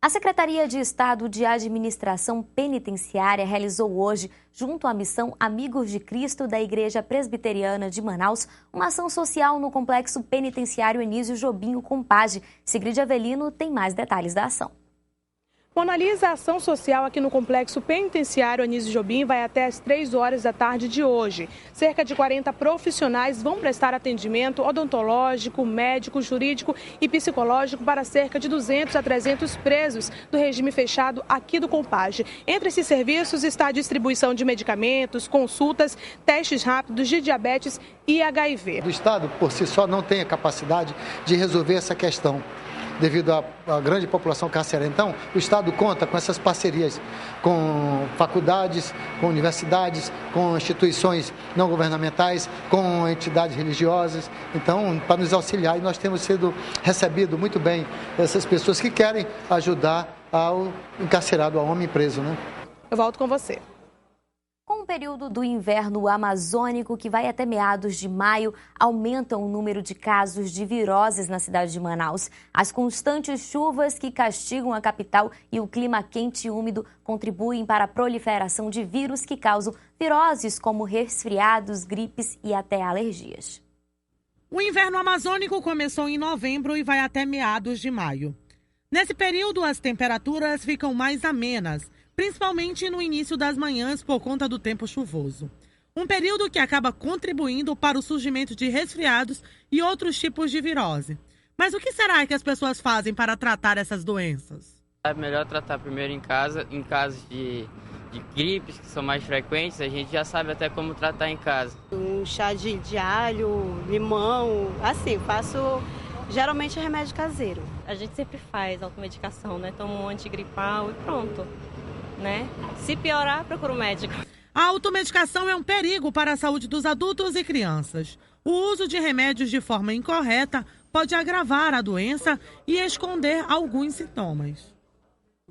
A Secretaria de Estado de Administração Penitenciária realizou hoje, junto à missão Amigos de Cristo da Igreja Presbiteriana de Manaus, uma ação social no Complexo Penitenciário Anísio Jobim Compage. Sigrid Avelino tem mais detalhes da ação. Monalisa, a ação social aqui no Complexo Penitenciário Anísio Jobim vai até às 3 horas da tarde de hoje. Cerca de 40 profissionais vão prestar atendimento odontológico, médico, jurídico e psicológico para cerca de 200 a 300 presos do regime fechado aqui do Compage. Entre esses serviços está a distribuição de medicamentos, consultas, testes rápidos de diabetes e HIV. O Estado, por si só, não tem a capacidade de resolver essa questão, devido à grande população carcerária. Então, o Estado conta com essas parcerias com faculdades, com universidades, com instituições não governamentais, com entidades religiosas, então, para nos auxiliar, e nós temos sido recebidos muito bem essas pessoas que querem ajudar ao encarcerado, ao homem preso, né? Eu volto com você. Com o período do inverno amazônico, que vai até meados de maio, aumenta o número de casos de viroses na cidade de Manaus. As constantes chuvas que castigam a capital e o clima quente e úmido contribuem para a proliferação de vírus que causam viroses como resfriados, gripes e até alergias. O inverno amazônico começou em novembro e vai até meados de maio. Nesse período, as temperaturas ficam mais amenas, principalmente no início das manhãs por conta do tempo chuvoso. Um período que acaba contribuindo para o surgimento de resfriados e outros tipos de virose. Mas o que será que as pessoas fazem para tratar essas doenças? É melhor tratar primeiro em casa, em casos de gripes que são mais frequentes, a gente já sabe até como tratar em casa. Um chá de alho, limão, assim, faço geralmente remédio caseiro. A gente sempre faz automedicação, né? Toma um antigripal e pronto. Né? Se piorar, procura um médico. A automedicação é um perigo para a saúde dos adultos e crianças. O uso de remédios de forma incorreta pode agravar a doença e esconder alguns sintomas.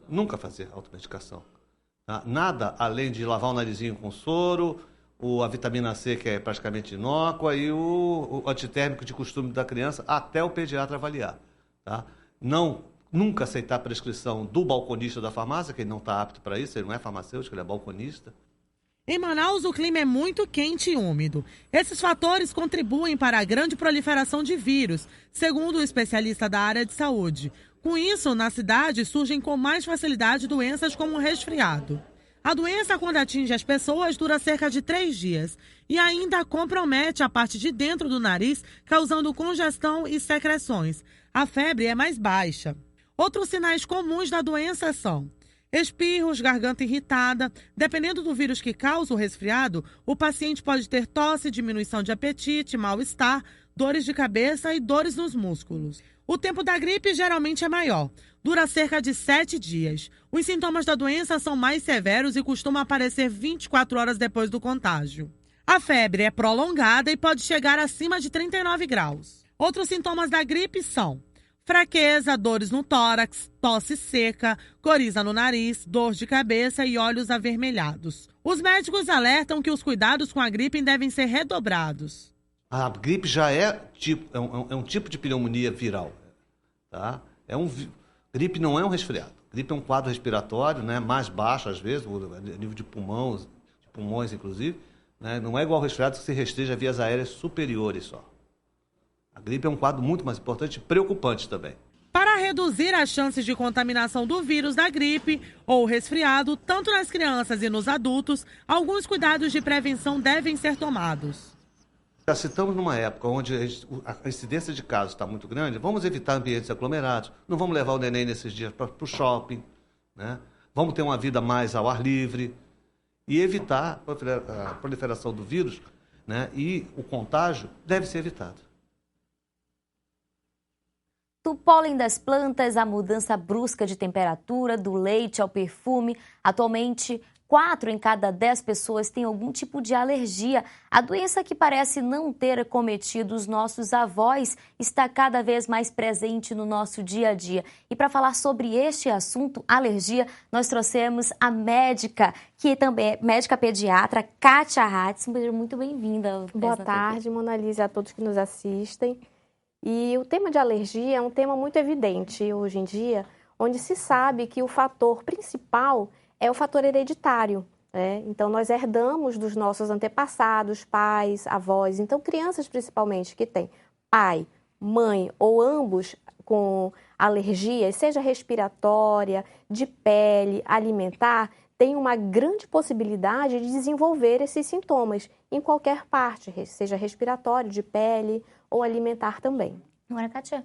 Nunca fazer automedicação. Tá? Nada além de lavar o narizinho com soro, a vitamina C, que é praticamente inócua, e o antitérmico de costume da criança, até o pediatra avaliar. Tá? Nunca aceitar a prescrição do balconista da farmácia, que ele não está apto para isso, ele não é farmacêutico, ele é balconista. Em Manaus, o clima é muito quente e úmido. Esses fatores contribuem para a grande proliferação de vírus, segundo o especialista da área de saúde. Com isso, na cidade surgem com mais facilidade doenças como o resfriado. A doença, quando atinge as pessoas, dura cerca de 3 dias e ainda compromete a parte de dentro do nariz, causando congestão e secreções. A febre é mais baixa. Outros sinais comuns da doença são espirros, garganta irritada. Dependendo do vírus que causa o resfriado, o paciente pode ter tosse, diminuição de apetite, mal-estar, dores de cabeça e dores nos músculos. O tempo da gripe geralmente é maior, dura cerca de 7 dias. Os sintomas da doença são mais severos e costumam aparecer 24 horas depois do contágio. A febre é prolongada e pode chegar acima de 39 graus. Outros sintomas da gripe são fraqueza, dores no tórax, tosse seca, coriza no nariz, dor de cabeça e olhos avermelhados. Os médicos alertam que os cuidados com a gripe devem ser redobrados. A gripe já é um tipo de pneumonia viral. Tá? Gripe não é um resfriado. Gripe é um quadro respiratório, né, mais baixo às vezes, a nível de pulmões inclusive. Né? Não é igual ao resfriado que se restringe a vias aéreas superiores só. A gripe é um quadro muito mais importante e preocupante também. Para reduzir as chances de contaminação do vírus da gripe ou resfriado, tanto nas crianças e nos adultos, alguns cuidados de prevenção devem ser tomados. Se estamos numa época onde a incidência de casos está muito grande, vamos evitar ambientes aglomerados, não vamos levar o neném nesses dias para o shopping, né? Vamos ter uma vida mais ao ar livre e evitar a proliferação do vírus, né? E o contágio deve ser evitado. Do pólen das plantas, a mudança brusca de temperatura, do leite ao perfume. Atualmente, 4 em cada 10 pessoas têm algum tipo de alergia. A doença que parece não ter acometido os nossos avós está cada vez mais presente no nosso dia a dia. E para falar sobre este assunto, alergia, nós trouxemos a médica, que também é médica pediatra, Kátia Hatz. Muito bem-vinda. Boa tarde, Monalisa, a todos que nos assistem. E o tema de alergia é um tema muito evidente hoje em dia, onde se sabe que o fator principal é o fator hereditário. Então, nós herdamos dos nossos antepassados, pais, avós. Então, crianças principalmente que têm pai, mãe ou ambos com alergias, seja respiratória, de pele, alimentar, tem uma grande possibilidade de desenvolver esses sintomas em qualquer parte, seja respiratório, de pele ou alimentar também. Agora, Kátia,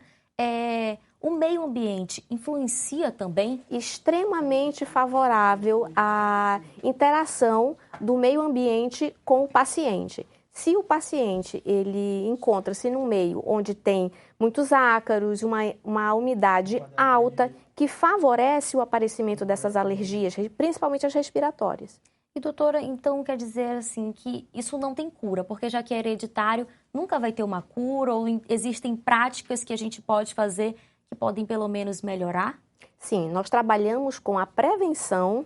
o meio ambiente influencia também? Extremamente favorável à interação do meio ambiente com o paciente. Se o paciente ele encontra-se num meio onde tem muitos ácaros, uma umidade alta, que favorece o aparecimento dessas alergias, principalmente as respiratórias. E, doutora, então quer dizer assim que isso não tem cura, porque já que é hereditário, nunca vai ter uma cura ou existem práticas que a gente pode fazer que podem pelo menos melhorar? Sim, nós trabalhamos com a prevenção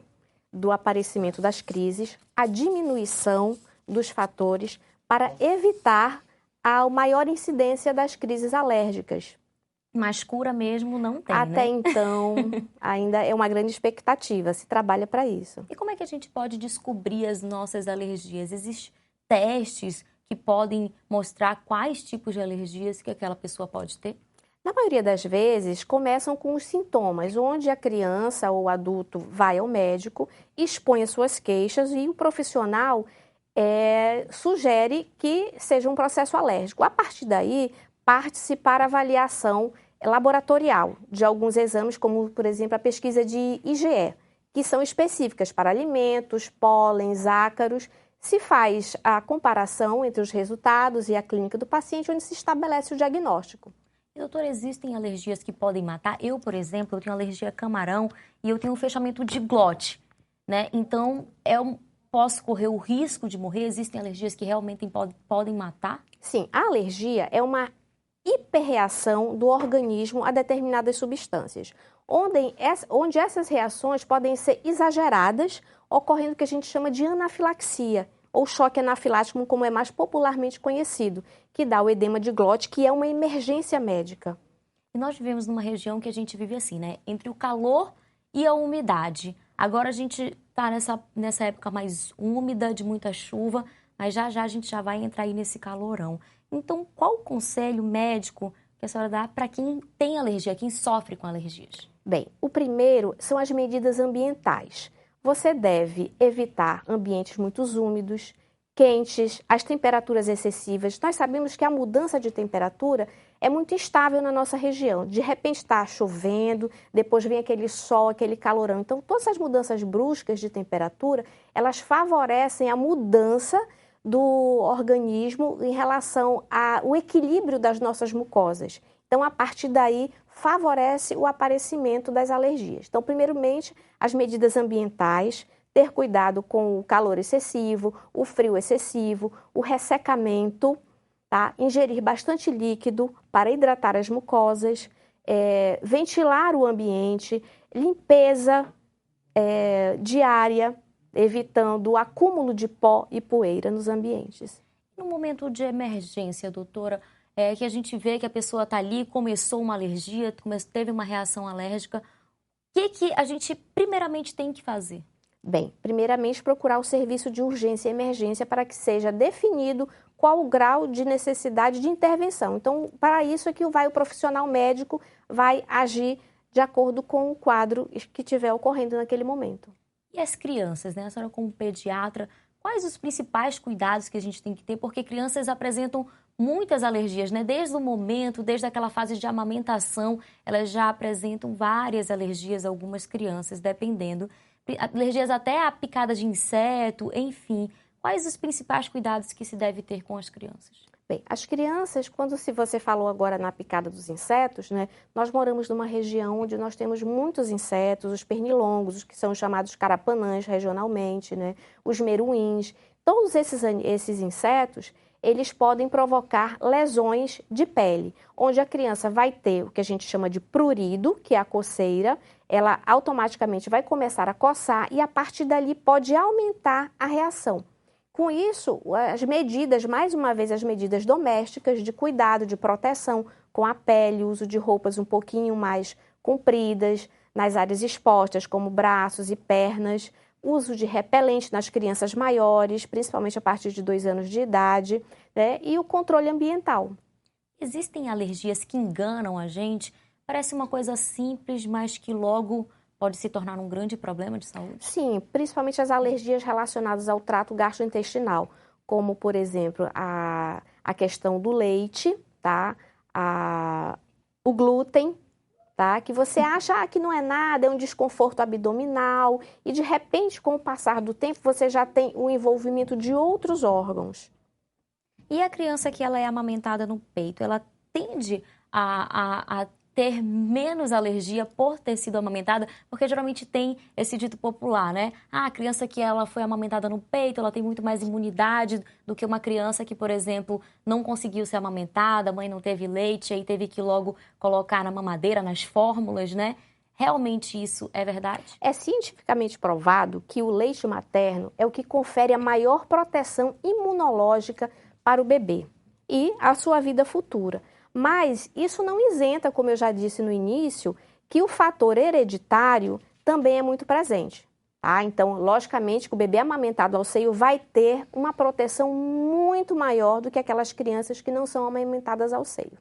do aparecimento das crises, a diminuição dos fatores para evitar a maior incidência das crises alérgicas. Mas cura mesmo não tem, Até né? então, ainda é uma grande expectativa, se trabalha para isso. E como é que a gente pode descobrir as nossas alergias? Existem testes que podem mostrar quais tipos de alergias que aquela pessoa pode ter? Na maioria das vezes, começam com os sintomas, onde a criança ou o adulto vai ao médico, expõe as suas queixas e o profissional sugere que seja um processo alérgico. A partir daí, parte-se para avaliação laboratorial de alguns exames, como, por exemplo, a pesquisa de IgE, que são específicas para alimentos, pólens, ácaros. Se faz a comparação entre os resultados e a clínica do paciente, onde se estabelece o diagnóstico. E, doutora, existem alergias que podem matar? Eu, por exemplo, eu tenho alergia a camarão e eu tenho um fechamento de glote, né? Então, posso correr o risco de morrer? Existem alergias que realmente podem matar? Sim, a alergia é uma hiperreação do organismo a determinadas substâncias, onde essas reações podem ser exageradas, ocorrendo o que a gente chama de anafilaxia, ou choque anafilático, como é mais popularmente conhecido, que dá o edema de glote, que é uma emergência médica. E nós vivemos numa região que a gente vive assim, né? Entre o calor e a umidade. Agora a gente está nessa época mais úmida, de muita chuva, mas já a gente já vai entrar aí nesse calorão. Então, qual o conselho médico que a senhora dá para quem tem alergia, quem sofre com alergias? Bem, o primeiro são as medidas ambientais. Você deve evitar ambientes muito úmidos, quentes, as temperaturas excessivas. Nós sabemos que a mudança de temperatura é muito instável na nossa região. De repente está chovendo, depois vem aquele sol, aquele calorão. Então, todas as mudanças bruscas de temperatura, elas favorecem a mudança do organismo em relação ao equilíbrio das nossas mucosas. Então, a partir daí, favorece o aparecimento das alergias. Então, primeiramente, as medidas ambientais, ter cuidado com o calor excessivo, o frio excessivo, o ressecamento, tá? Ingerir bastante líquido para hidratar as mucosas, ventilar o ambiente, limpeza diária, evitando o acúmulo de pó e poeira nos ambientes. No momento de emergência, doutora, que a gente vê que a pessoa está ali, começou uma alergia, teve uma reação alérgica, o que a gente primeiramente tem que fazer? Bem, primeiramente procurar o serviço de urgência e emergência para que seja definido qual o grau de necessidade de intervenção. Então, para isso é que o profissional médico vai agir de acordo com o quadro que estiver ocorrendo naquele momento. E as crianças, né? A senhora como pediatra, quais os principais cuidados que a gente tem que ter? Porque crianças apresentam muitas alergias, né? Desde o momento, desde aquela fase de amamentação, elas já apresentam várias alergias, algumas crianças, dependendo. Alergias até a picada de inseto, enfim. Quais os principais cuidados que se deve ter com as crianças? Bem, as crianças, se você falou agora na picada dos insetos, né? Nós moramos numa região onde nós temos muitos insetos, os pernilongos, os que são chamados carapanãs regionalmente, né? Os meruins. Todos esses insetos, eles podem provocar lesões de pele, onde a criança vai ter o que a gente chama de prurido, que é a coceira, ela automaticamente vai começar a coçar e a partir dali pode aumentar a reação. Com isso, as medidas, mais uma vez, as medidas domésticas de cuidado, de proteção com a pele, uso de roupas um pouquinho mais compridas, nas áreas expostas, como braços e pernas, uso de repelente nas crianças maiores, principalmente a partir de 2 anos de idade, né? E o controle ambiental. Existem alergias que enganam a gente? Parece uma coisa simples, mas que logo pode se tornar um grande problema de saúde? Sim, principalmente as alergias relacionadas ao trato gastrointestinal, como, por exemplo, a questão do leite, tá? O glúten, tá? Que você acha que não é nada, é um desconforto abdominal e, de repente, com o passar do tempo, você já tem o envolvimento de outros órgãos. E a criança que ela é amamentada no peito, ela tende a ter menos alergia por ter sido amamentada? Porque geralmente tem esse dito popular, né? A criança que ela foi amamentada no peito, ela tem muito mais imunidade do que uma criança que, por exemplo, não conseguiu ser amamentada, a mãe não teve leite, aí teve que logo colocar na mamadeira, nas fórmulas, né? Realmente isso é verdade? É cientificamente provado que o leite materno é o que confere a maior proteção imunológica para o bebê e a sua vida futura. Mas isso não isenta, como eu já disse no início, que o fator hereditário também é muito presente. Tá? Então, logicamente, que o bebê amamentado ao seio vai ter uma proteção muito maior do que aquelas crianças que não são amamentadas ao seio.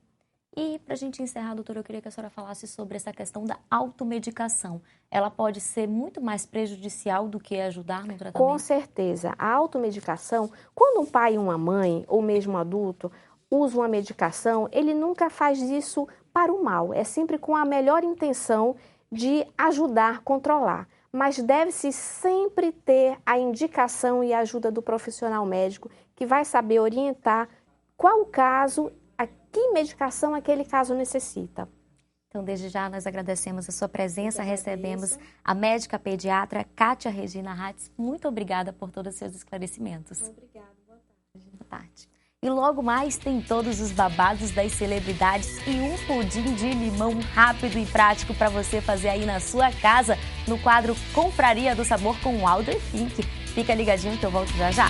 E, para a gente encerrar, doutora, eu queria que a senhora falasse sobre essa questão da automedicação. Ela pode ser muito mais prejudicial do que ajudar no tratamento? Com certeza. A automedicação, quando um pai e uma mãe, ou mesmo um adulto, usa uma medicação, ele nunca faz isso para o mal. É sempre com a melhor intenção de ajudar, controlar. Mas deve-se sempre ter a indicação e a ajuda do profissional médico, que vai saber orientar qual o caso, a que medicação aquele caso necessita. Então, desde já, nós agradecemos a sua presença. Recebemos a médica pediatra Kátia Regina Hatz. Muito obrigada por todos os seus esclarecimentos. Obrigada, boa tarde. Boa tarde. E logo mais tem todos os babados das celebridades e um pudim de limão rápido e prático para você fazer aí na sua casa, no quadro Confraria do Sabor com Alder Fink. Fica ligadinho que eu volto já já.